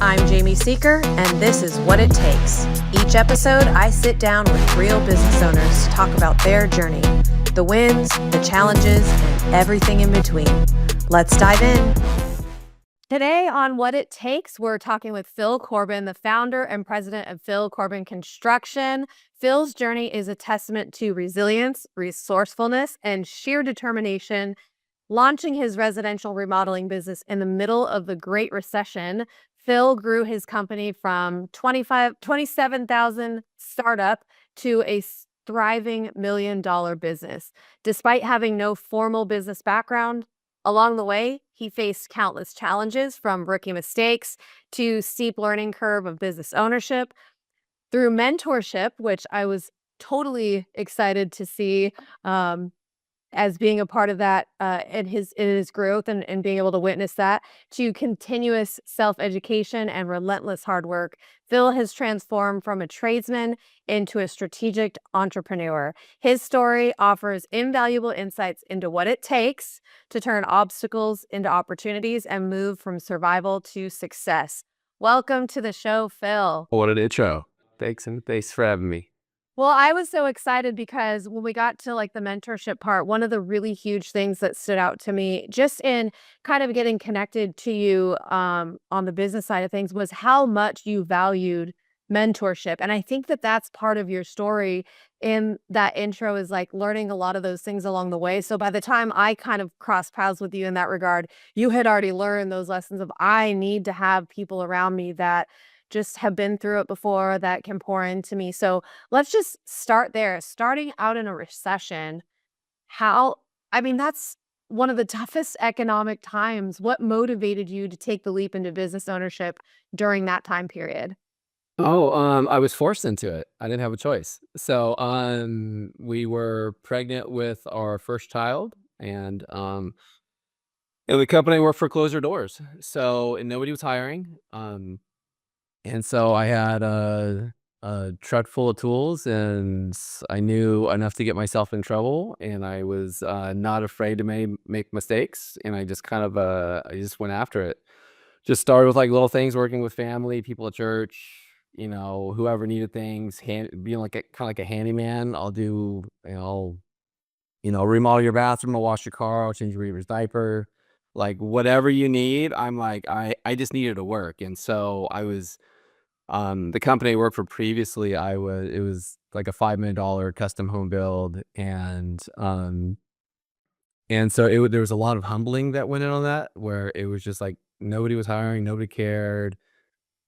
I'm Jamie Seeker, and this is What It Takes. Each episode, I sit down with real business owners to talk about their journey, the wins, the challenges, and everything in between. Let's dive in. Today on What It Takes, we're talking with Phil Corbin, the founder and president of Phil Corbin Construction. Phil's journey is a testament to resilience, resourcefulness, and sheer determination. Launching his residential remodeling business in the middle of the Great Recession, Phil grew his company from 27,000 startup to a thriving $1 million business. Despite having no formal business background, along the way, he faced countless challenges from rookie mistakes to steep learning curve of business ownership. Through mentorship, which I was totally excited to see, as being a part of that, in his growth and being able to witness that, to continuous self-education and relentless hard work, Phil has transformed from a tradesman into a strategic entrepreneur. His story offers invaluable insights into what it takes to turn obstacles into opportunities and move from survival to success. Welcome to the show, Phil. What an intro. Thanks for having me. Well, I was so excited because when we got to like the mentorship part, one of the really huge things that stood out to me just in kind of getting connected to you on the business side of things was how much you valued mentorship. And I think that that's part of your story in that intro is like learning a lot of those things along the way. So by the time I kind of crossed paths with you in that regard, you had already learned those lessons of I need to have people around me that just have been through it before that can pour into me. So let's just start there. Starting out in a recession, how, I mean, that's one of the toughest economic times. What motivated you to take the leap into business ownership during that time period? I was forced into it. I didn't have a choice. We were pregnant with our first child, and the company worked for closed their doors. And nobody was hiring. And so I had a truck full of tools, and I knew enough to get myself in trouble, and I was not afraid to make mistakes, and I just went after it. Just started with like little things, working with family, people at church, whoever needed things, being like kind of like a handyman. I'll remodel your bathroom, I'll wash your car, I'll change your neighbor's diaper, like whatever you need. I just needed to work, and so I was the company I worked for previously, it was like a $5 million custom home build, and so there was a lot of humbling that went in on that, where it was just like nobody was hiring, nobody cared,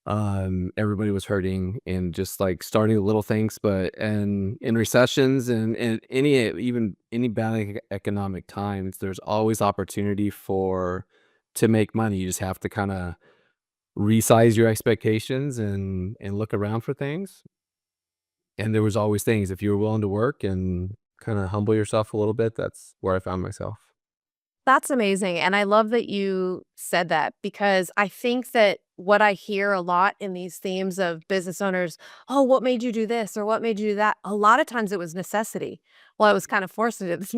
everybody was hurting, and just like starting little things. But and in recessions and any bad economic times, there's always opportunity to make money. You just have to kind of resize your expectations and look around for things. And there was always things if you were willing to work and kind of humble yourself a little bit. That's where I found myself. That's amazing. And I love that you said that because I think that what I hear a lot in these themes of business owners, oh, what made you do this or what made you do that? A lot of times it was necessity. Well, I was kind of forced to do this,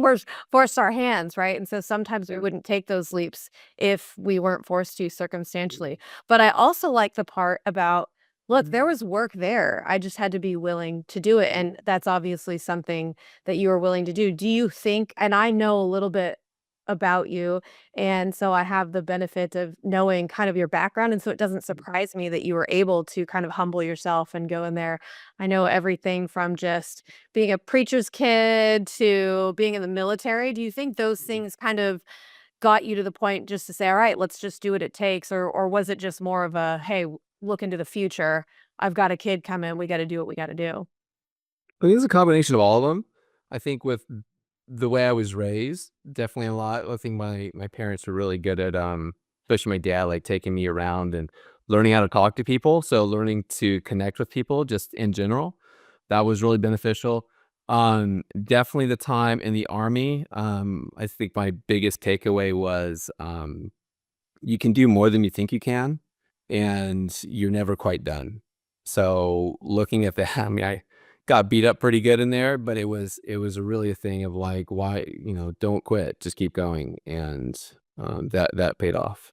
forced our hands, right? And so sometimes we wouldn't take those leaps if we weren't forced to circumstantially. But I also like the part about, look, there was work there. I just had to be willing to do it. And that's obviously something that you were willing to do. Do you think, and I know a little bit about you. And so I have the benefit of knowing kind of your background. And so it doesn't surprise me that you were able to kind of humble yourself and go in there. I know everything from just being a preacher's kid to being in the military. Do you think those things kind of got you to the point just to say, all right, let's just do what it takes? Or was it just more of a, hey, look into the future. I've got a kid coming. We got to do what we got to do. I think it's a combination of all of them. I think with the way I was raised, definitely a lot. I think my parents were really good at, especially my dad, like taking me around and learning how to talk to people. So learning to connect with people just in general, that was really beneficial. Definitely the time in the army. I think my biggest takeaway was, you can do more than you think you can, and you're never quite done. So looking at that, I mean, I got beat up pretty good in there, but it was really a thing of like, why, don't quit, just keep going, and that paid off.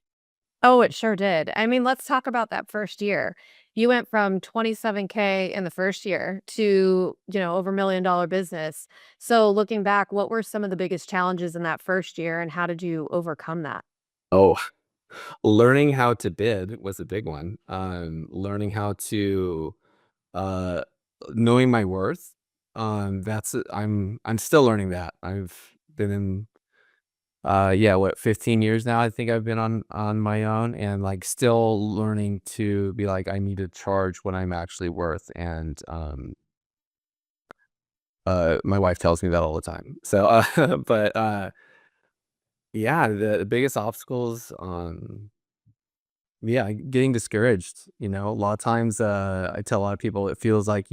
Oh, it sure did. I mean, let's talk about that first year. You went from 27K in the first year to, over $1 million business. So looking back, what were some of the biggest challenges in that first year and how did you overcome that? Oh, learning how to bid was a big one. Learning how to uh knowing my worth. I'm still learning that. I've been in yeah, what, 15 years now I think I've been on my own, and like still learning to be like I need to charge what I'm actually worth. And my wife tells me that all the time. So but yeah, the biggest obstacles, yeah, getting discouraged, a lot of times, I tell a lot of people it feels like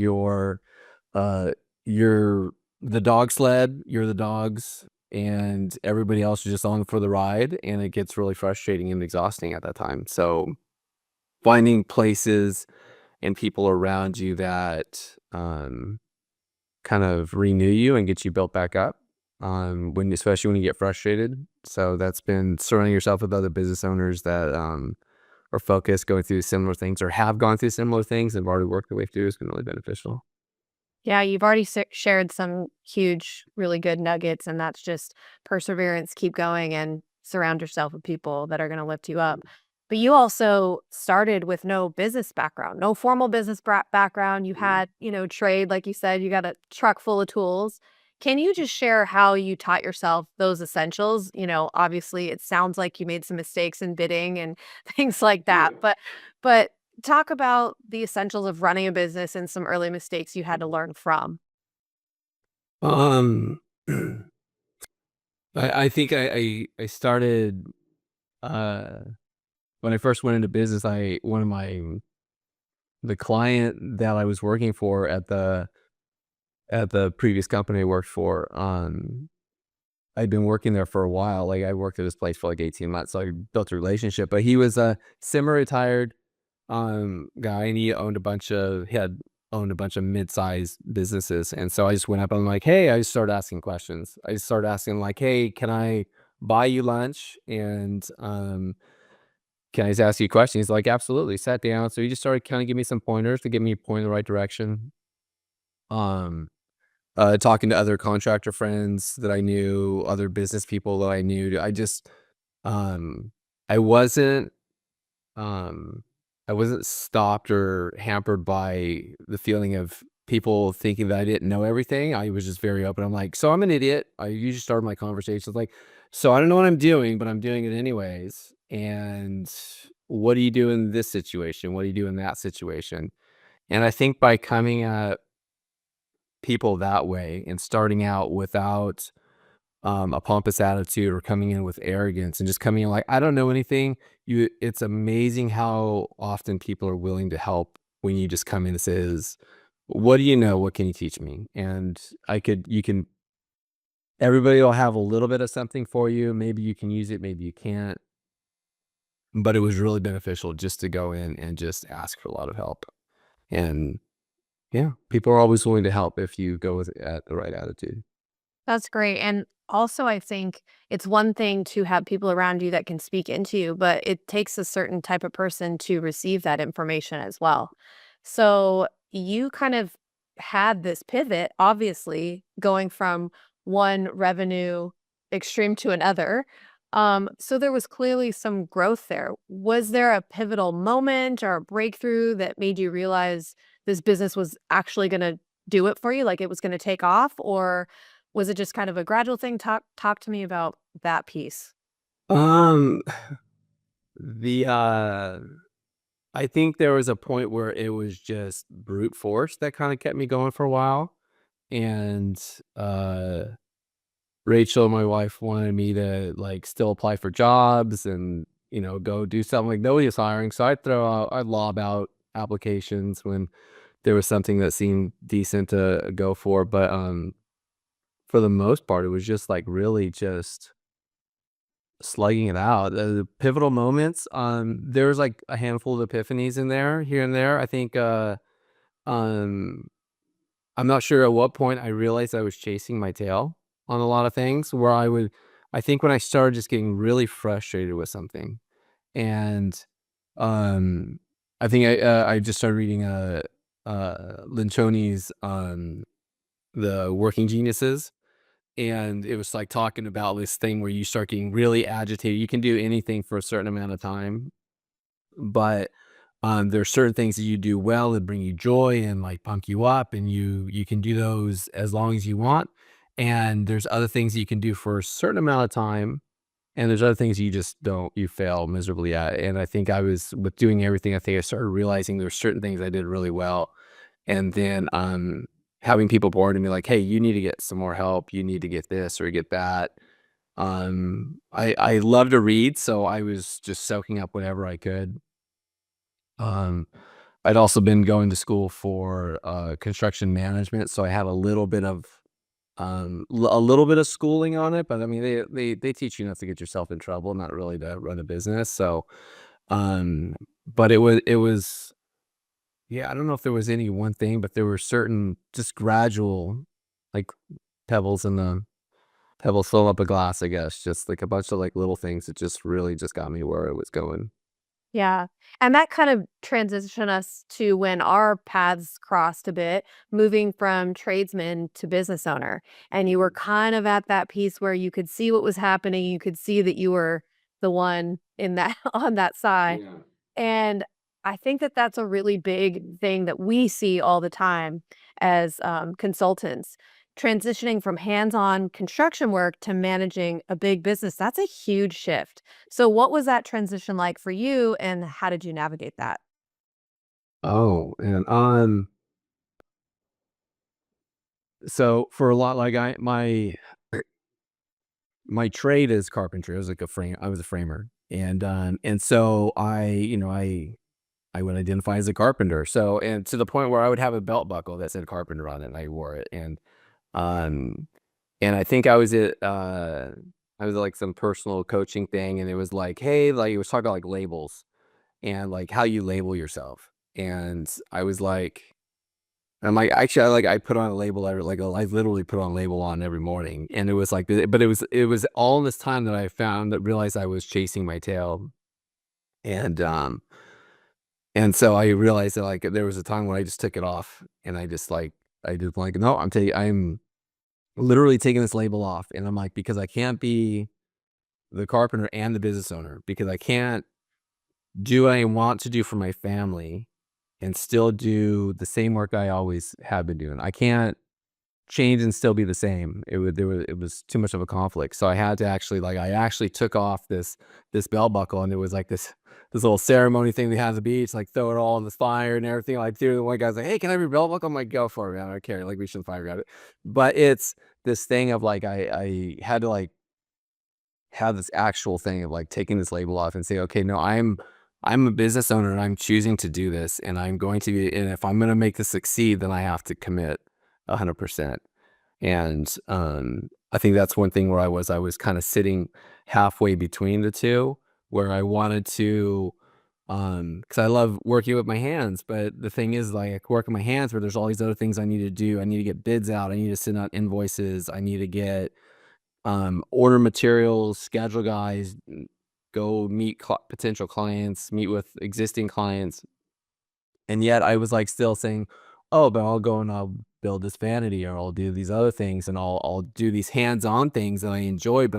uh, you're the dog sled, you're the dogs, and everybody else is just on for the ride, and it gets really frustrating and exhausting at that time. So, finding places and people around you that, kind of renew you and get you built back up, when especially when you get frustrated. So that's been surrounding yourself with other business owners that, are focused, going through similar things, or have gone through similar things and have already worked their way through has been really beneficial. Yeah, you've already shared some huge, really good nuggets, and that's just perseverance, keep going, and surround yourself with people that are going to lift you up. But you also started with no business background, no formal business background. You had, trade, like you said, you got a truck full of tools. Can you just share how you taught yourself those essentials? Obviously, it sounds like you made some mistakes in bidding and things like that, but talk about the essentials of running a business and some early mistakes you had to learn from. Um, I think I started, uh when I first went into business, I one of my the client that I was working for at the previous company I worked for, I'd been working there for a while. Like, I worked at this place for like 18 months, so I built a relationship. But he was a semi-retired guy, and he had owned a bunch of mid-sized businesses. And so I just went up and I'm like, hey, I just started asking questions. I just started asking like, hey, can I buy you lunch? And can I just ask you a question? He's like, absolutely. Sat down. So he just started kind of giving me some pointers to get me pointed in the right direction. Um Talking to other contractor friends that I knew, other business people that I knew. Um I wasn't um, I wasn't stopped or hampered by the feeling of people thinking that I didn't know everything. I was just very open. I'm like, "So I'm an idiot." I usually start my conversations like, "So I don't know what I'm doing, but I'm doing it anyways. And what do you do in this situation? What do you do in that situation?" And I think by coming at people that way and starting out without a pompous attitude or coming in with arrogance and just coming in like, "I don't know anything." It's amazing how often people are willing to help when you just come in and says, "What do you know? What can you teach me?" And you can everybody will have a little bit of something for you. Maybe you can use it, maybe you can't. But it was really beneficial just to go in and just ask for a lot of help. And yeah, people are always willing to help if you go with it at the right attitude. That's great. And also, I think it's one thing to have people around you that can speak into you, but it takes a certain type of person to receive that information as well. So you kind of had this pivot, obviously, going from one revenue extreme to another. So there was clearly some growth there. Was there a pivotal moment or a breakthrough that made you realize this business was actually going to do it for you, like it was going to take off? Or was it just kind of a gradual thing? Talk to me about that piece. Um, the I think there was a point where it was just brute force that kinda kept me going for a while, and, Rachel, my wife, wanted me to, like, still apply for jobs and, go do something, like, nobody was hiring, so I'd lob out applications when there was something that seemed decent to go for. But, for the most part, it was just, like, really just slugging it out. The pivotal moments, there was, like, a handful of epiphanies in there, here and there. I think, um, I'm not sure at what point I realized I was chasing my tail on a lot of things, where I think when I started just getting really frustrated with something, And um, I think I just started reading Lencioni's The Working Geniuses, and it was like talking about this thing where you start getting really agitated. You can do anything for a certain amount of time, but there's certain things that you do well that bring you joy and like pump you up, and you can do those as long as you want. And there's other things you can do for a certain amount of time, and there's other things you just don't, you fail miserably at. And I think I was with doing everything, I think I started realizing there's certain things I did really well. And then having people pour into me like, hey, you need to get some more help. You need to get this or get that. I love to read, so I was just soaking up whatever I could. Um, I'd also been going to school for construction management, so I had a little bit of a little bit of schooling on it, but I mean, they teach you not to get yourself in trouble, not really to run a business. So, um, but it was yeah, I don't know if there was any one thing, but there were certain just gradual, like pebbles in the pebbles fill up a glass, I guess, just like a bunch of like little things that just really just got me where it was going. Yeah, and that kind of transitioned us to when our paths crossed a bit, moving from tradesman to business owner, and you were kind of at that piece where you could see what was happening, you could see that you were the one in that on that side, Yeah. and I think that that's a really big thing that we see all the time as, consultants. Transitioning from hands-on construction work to managing a big business, that's a huge shift. So what was that transition like for you, and how did you navigate that? Oh, and so for a lot, like my trade is carpentry. I was like a frame. I was a framer, and so I would identify as a carpenter. So, and to the point where I would have a belt buckle that said carpenter on it, and I wore it. Um, and I think I was at, like some personal coaching thing, and it was like, hey, like it was talking about like labels and like how you label yourself. And I was like, I'm like, actually, I put on a label every like, I literally put on a label on every morning, and it was like, but it was all this time that I found that realized I was chasing my tail, and and so I realized that like there was a time when I just took it off, and I just like, no, I'm literally taking this label off, and I'm like, because I can't be the carpenter and the business owner, because I can't do what I want to do for my family and still do the same work I always have been doing. I can't change and still be the same. It was too much of a conflict. So I had to actually like I actually took off this belt buckle, and it was like this little ceremony thing we had at the beach, like throw it all in the fire and everything. Like the one guy's like, hey, can I have your belt buckle? I'm like, go for it, man. I don't care. Like we shouldn't fire at it. But it's this thing of like I had to like have this actual thing of like taking this label off and say, okay, no, I'm a business owner, and I'm choosing to do this, and I'm going to be, and if I'm going to make this succeed, then I have to commit 100%. And I think that's one thing where I was kind of sitting halfway between the two, where I wanted to, because I love working with my hands, but the thing is, like, I work with my hands, where there's all these other things I need to do. I need to get bids out. I need to send out invoices. I need to get order materials, schedule guys, go meet potential clients, meet with existing clients. And yet I was like still saying, oh, but I'll go and I'll build this vanity, or I'll do these other things, and I'll do these hands-on things that I enjoy. But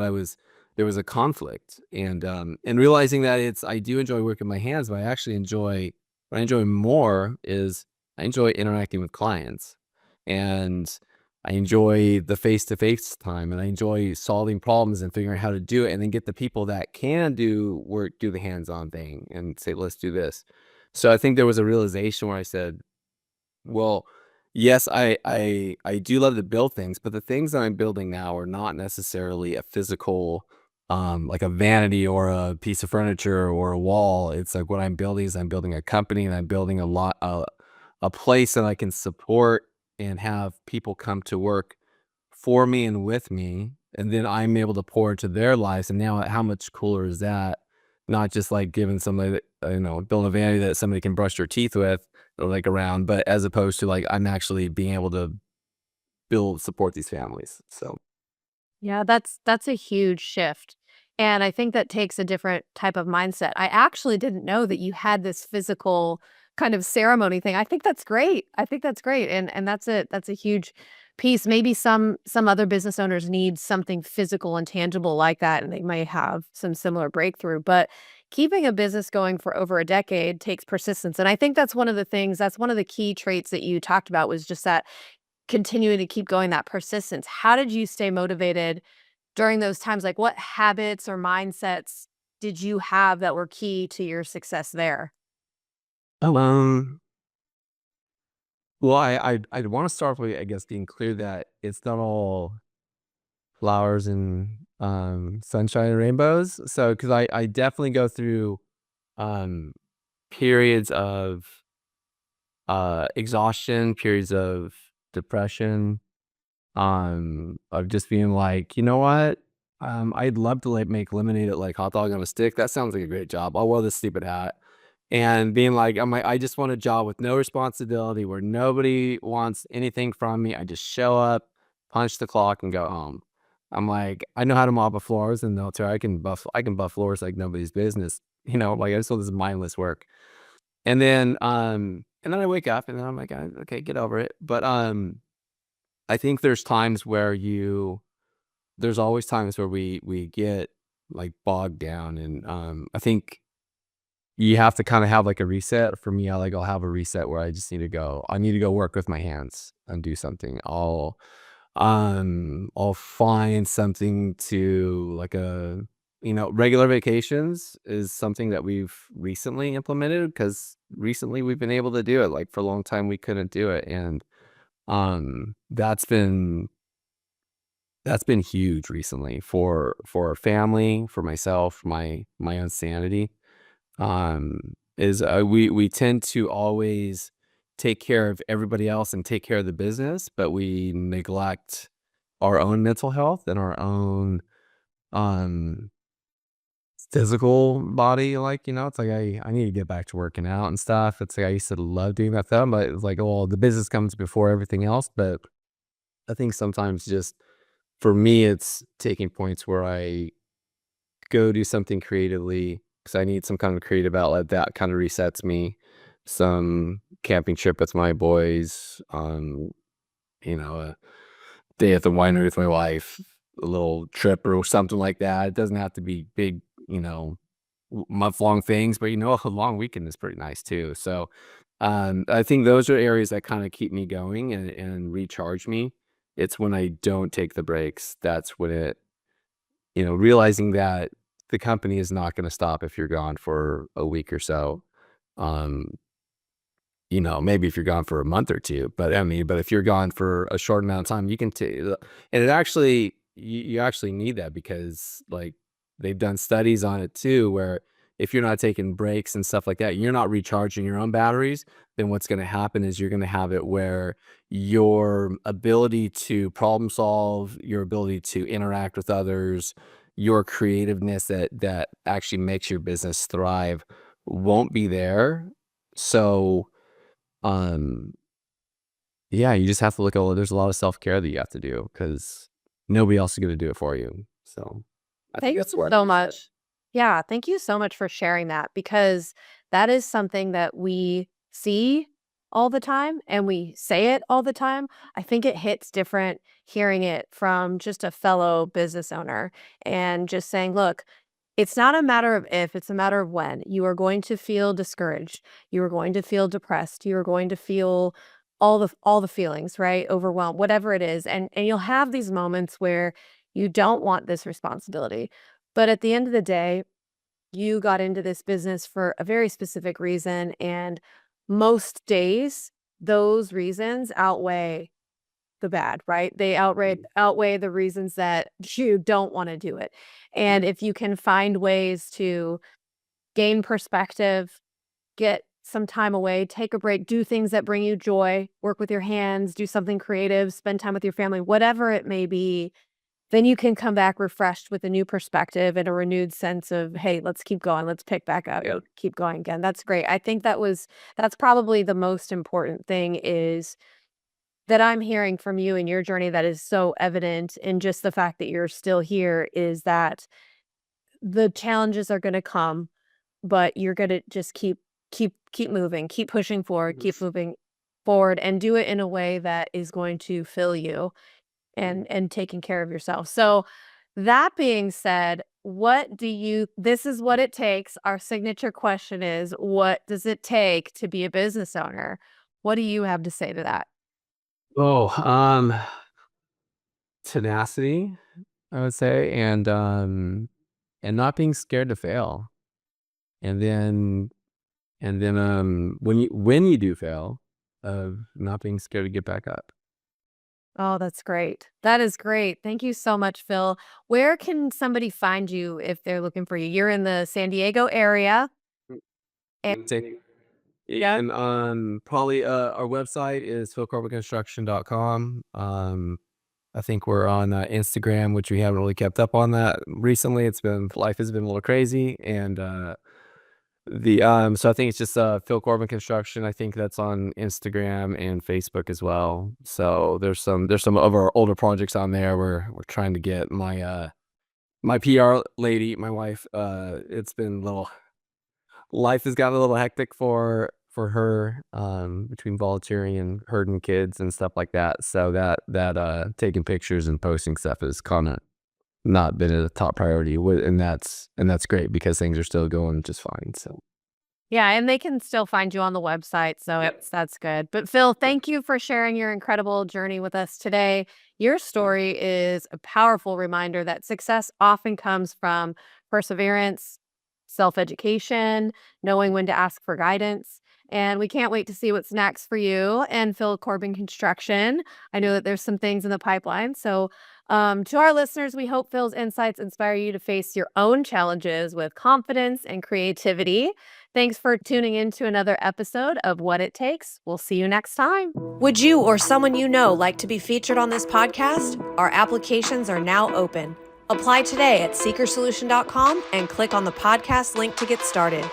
there was a conflict, and realizing that I do enjoy working my hands, but I actually enjoy what I enjoy more is I enjoy interacting with clients, and I enjoy the face-to-face time, and I enjoy solving problems and figuring out how to do it, and then get the people that can do work, do the hands-on thing, and say, let's do this. So I think there was a realization where I said, well, yes, I do love to build things, but the things that I'm building now are not necessarily a physical, like a vanity or a piece of furniture or a wall. It's like what I'm building is I'm building a company, and I'm building a place that I can support and have people come to work for me and with me, and then I'm able to pour into their lives. And now, how much cooler is that? Not just like giving somebody that, building a vanity that somebody can brush their teeth with or like around, but as opposed to like I'm actually being able to support these families. So Yeah, that's a huge shift. And I think that takes a different type of mindset. I actually didn't know that you had this physical kind of ceremony thing. I think that's great. I think that's great. And that's a huge piece. Maybe some other business owners need something physical and tangible like that, and they may have some similar breakthrough. But keeping a business going for over a decade takes persistence. And I think that's one of the things, that's one of the key traits that you talked about, was just that continuing to keep going, that persistence. How did you stay motivated during those times? Like, what habits or mindsets did you have that were key to your success there? Oh, well, I'd want to start with, I guess, being clear that it's not all flowers and sunshine and rainbows. So, because I definitely go through um periods of exhaustion, periods of depression, of just being like, you know what? I'd love to like make lemonade at like hot dog on a stick. That sounds like a great job. I'll wear this stupid hat. And being like, I'm like, I just want a job with no responsibility where nobody wants anything from me. I just show up, punch the clock, and go home. I'm like, I know how to mop a floors in the military. I can buff floors like nobody's business. Like I just want this mindless work. And then I wake up and then I'm like, okay, get over it. But I think there's always times where we get like bogged down, and I think you have to kind of have like a reset. For me, I'll have a reset where I need to go work with my hands and do something. I'll find something to like regular vacations is something that we've recently implemented, because recently we've been able to do it. Like for a long time we couldn't do it, and um that's been that's been huge recently for our family, for myself, for my own sanity. Is we tend to always take care of everybody else and take care of the business, but we neglect our own mental health and our own um physical body. Like, it's like I need to get back to working out and stuff. It's like I used to love doing that stuff, but it's like, well, the business comes before everything else. But I think sometimes just for me, it's taking points where I go do something creatively, because I need some kind of creative outlet that kind of resets me. Some camping trip with my boys, a day at the winery with my wife, a little trip or something like that. It doesn't have to be big, month-long things, but a long weekend is pretty nice too. So I think those are areas that kind of keep me going and recharge me. It's when I don't take the breaks. That's when realizing that the company is not going to stop if you're gone for a week or so. Um, maybe if you're gone for a month or two, but I mean, but if you're gone for a short amount of time, you can take, and it actually, you actually need that, because like they've done studies on it too, where if you're not taking breaks and stuff like that, you're not recharging your own batteries, then what's going to happen is you're going to have it where your ability to problem solve, your ability to interact with others, your creativeness that actually makes your business thrive won't be there. So, um, yeah, you just have to look at, there's a lot of self-care that you have to do, because nobody else is gonna do it for you. So, I think Thank that's you where so I sit. much. Yeah, thank you so much for sharing that, because that is something that we see all the time and we say it all the time. I think it hits different hearing it from just a fellow business owner and just saying, look, it's not a matter of if, it's a matter of when. You are going to feel discouraged. You are going to feel depressed. You are going to feel all the feelings, right? Overwhelmed, whatever it is. And you'll have these moments where you don't want this responsibility. But at the end of the day, you got into this business for a very specific reason. And most days, those reasons outweigh the bad, right? They outweigh the reasons that you don't want to do it. And if you can find ways to gain perspective, get some time away, take a break, do things that bring you joy, work with your hands, do something creative, spend time with your family, whatever it may be, then you can come back refreshed with a new perspective and a renewed sense of, hey, let's keep going. Let's pick back up. Yeah. Keep going again. That's great. I think that's probably the most important thing is that I'm hearing from you in your journey that is so evident in just the fact that you're still here is that the challenges are going to come, but you're going to just keep moving, keep pushing forward, keep moving forward, and do it in a way that is going to fill you and taking care of yourself. So that being said, this is what it takes. Our signature question is, what does it take to be a business owner? What do you have to say to that? Oh, tenacity, I would say, and not being scared to fail. And then when you do fail, not being scared to get back up. Oh, that's great. That is great. Thank you so much, Phil. Where can somebody find you if they're looking for you? You're in the San Diego area. And Yeah, and probably our website is philcorbinconstruction.com. I think we're on Instagram, which we haven't really kept up on that recently. Life has been a little crazy, and so I think it's just Phil Corbin Construction. I think that's on Instagram and Facebook as well. So there's some of our older projects on there. We're trying to get my PR lady, my wife. It's been a little life has gotten a little hectic for her, between volunteering and herding kids and stuff like that. So that taking pictures and posting stuff has kinda not been a top priority, and that's great because things are still going just fine, so. yeah, and they can still find you on the website, so that's good. But Phil, thank you for sharing your incredible journey with us today. Your story is a powerful reminder that success often comes from perseverance, self-education, knowing when to ask for guidance. And we can't wait to see what's next for you and Phil Corbin Construction. I know that there's some things in the pipeline. So, to our listeners, we hope Phil's insights inspire you to face your own challenges with confidence and creativity. Thanks for tuning in to another episode of What It Takes. We'll see you next time. Would you or someone you know like to be featured on this podcast? Our applications are now open. Apply today at seekersolution.com and click on the podcast link to get started.